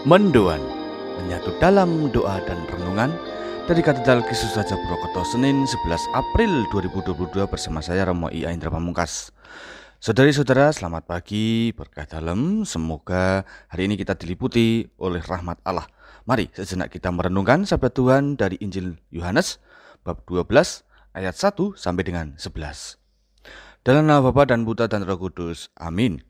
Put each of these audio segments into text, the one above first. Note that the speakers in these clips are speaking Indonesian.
Mendoan, menyatu dalam doa dan renungan dari Katedral Kristus Raja Purwokerto, Senin 11 April 2022 bersama saya Romo I. Indra Pamungkas. Saudari-saudara, selamat pagi, berkah dalam. Semoga hari ini kita diliputi oleh rahmat Allah. Mari sejenak kita merenungkan sabda Tuhan dari Injil Yohanes bab 12 ayat 1 sampai dengan 11. Dalam nama Bapa dan Putra dan Roh Kudus. Amin.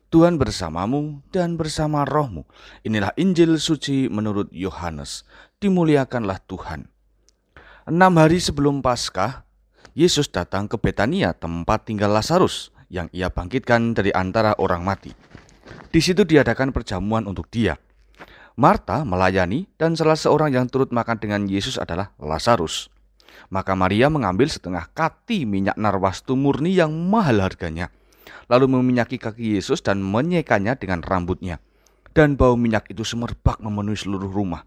Tuhan bersamamu dan bersama rohmu. Inilah Injil suci menurut Yohanes. Dimuliakanlah Tuhan. 6 hari sebelum Paskah, Yesus datang ke Betania, tempat tinggal Lazarus yang ia bangkitkan dari antara orang mati. Di situ diadakan perjamuan untuk dia. Marta melayani dan salah seorang yang turut makan dengan Yesus adalah Lazarus. Maka Maria mengambil setengah kati minyak narwastu murni yang mahal harganya, lalu meminyaki kaki Yesus dan menyekanya dengan rambutnya. Dan bau minyak itu semerbak memenuhi seluruh rumah.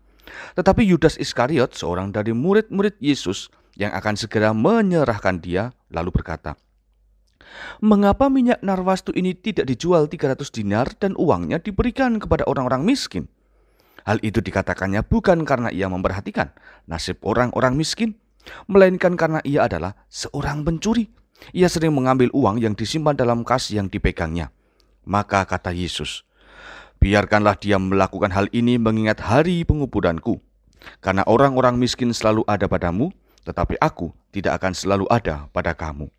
Tetapi Yudas Iskariot, seorang dari murid-murid Yesus yang akan segera menyerahkan dia, lalu berkata, "Mengapa minyak narwastu ini tidak dijual 300 dinar dan uangnya diberikan kepada orang-orang miskin?" Hal itu dikatakannya bukan karena ia memperhatikan nasib orang-orang miskin, melainkan karena ia adalah seorang pencuri. Ia sering mengambil uang yang disimpan dalam kas yang dipegangnya. Maka kata Yesus, "Biarkanlah dia melakukan hal ini mengingat hari penguburanku. Karena orang-orang miskin selalu ada padamu, tetapi aku tidak akan selalu ada pada kamu."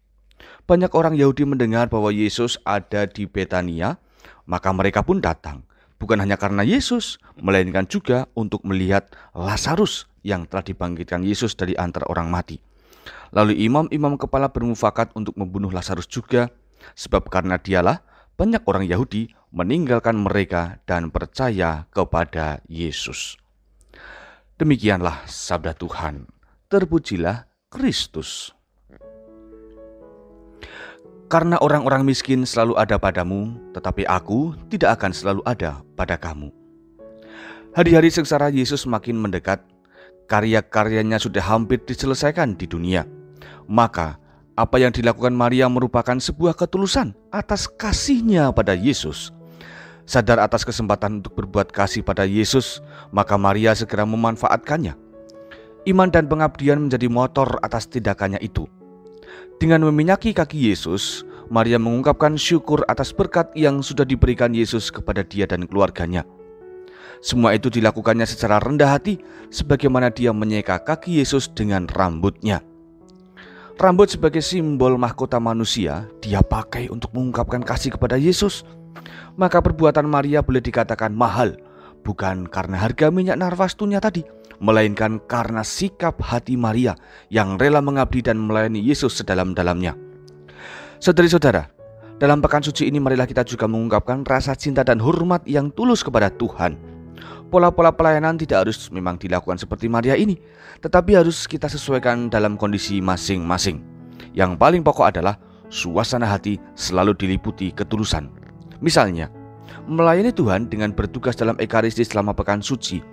Banyak orang Yahudi mendengar bahwa Yesus ada di Betania, maka mereka pun datang. Bukan hanya karena Yesus, melainkan juga untuk melihat Lazarus yang telah dibangkitkan Yesus dari antara orang mati. Lalu imam-imam kepala bermufakat untuk membunuh Lazarus juga, sebab karena dialah banyak orang Yahudi meninggalkan mereka dan percaya kepada Yesus. Demikianlah sabda Tuhan. Terpujilah Kristus. Karena orang-orang miskin selalu ada padamu, tetapi aku tidak akan selalu ada pada kamu. Hari-hari sengsara Yesus semakin mendekat. Karya-karyanya sudah hampir diselesaikan di dunia. Maka apa yang dilakukan Maria merupakan sebuah ketulusan atas kasihnya pada Yesus. Sadar atas kesempatan untuk berbuat kasih pada Yesus, maka Maria segera memanfaatkannya. Iman dan pengabdian menjadi motor atas tindakannya itu. Dengan meminyaki kaki Yesus, Maria mengungkapkan syukur atas berkat yang sudah diberikan Yesus kepada dia dan keluarganya. Semua itu dilakukannya secara rendah hati, sebagaimana dia menyeka kaki Yesus dengan rambutnya. Rambut sebagai simbol mahkota manusia, dia pakai untuk mengungkapkan kasih kepada Yesus. Maka perbuatan Maria boleh dikatakan mahal, bukan karena harga minyak narwastunya tadi, melainkan karena sikap hati Maria yang rela mengabdi dan melayani Yesus sedalam-dalamnya. Saudari-saudara, dalam pekan suci ini marilah kita juga mengungkapkan rasa cinta dan hormat yang tulus kepada Tuhan. Pola-pola pelayanan tidak harus memang dilakukan seperti Maria ini, tetapi harus kita sesuaikan dalam kondisi masing-masing. Yang paling pokok adalah suasana hati selalu diliputi ketulusan. Misalnya, melayani Tuhan dengan bertugas dalam Ekaristi selama pekan suci,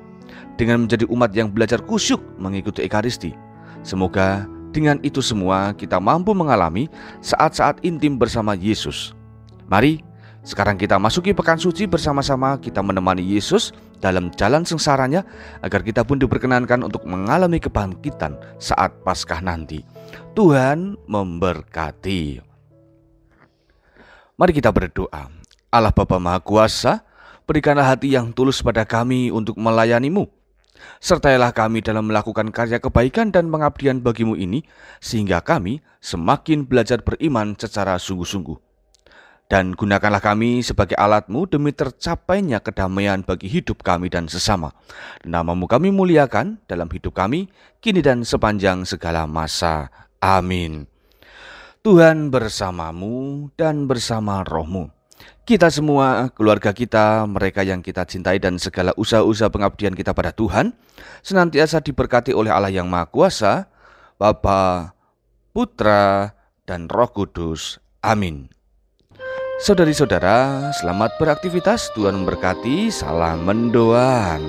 dengan menjadi umat yang belajar kusyuk mengikuti Ekaristi. Semoga dengan itu semua kita mampu mengalami saat-saat intim bersama Yesus. Mari sekarang kita masuki pekan suci bersama-sama, kita menemani Yesus dalam jalan sengsaranya agar kita pun diperkenankan untuk mengalami kebangkitan saat Paskah nanti. Tuhan memberkati. Mari kita berdoa. Allah Bapa Maha Kuasa, berikanlah hati yang tulus pada kami untuk melayani-Mu. Sertailah kami dalam melakukan karya kebaikan dan pengabdian bagi-Mu ini, sehingga kami semakin belajar beriman secara sungguh-sungguh. Dan gunakanlah kami sebagai alat-Mu demi tercapainya kedamaian bagi hidup kami dan sesama. Nama-Mu kami muliakan dalam hidup kami, kini dan sepanjang segala masa. Amin. Tuhan bersamamu dan bersama rohmu. Kita semua, keluarga kita, mereka yang kita cintai dan segala usaha-usaha pengabdian kita pada Tuhan senantiasa diberkati oleh Allah yang Maha Kuasa, Bapa, Putra, dan Roh Kudus. Amin. Saudari-saudara, selamat beraktivitas. Tuhan memberkati. Salam mendoan.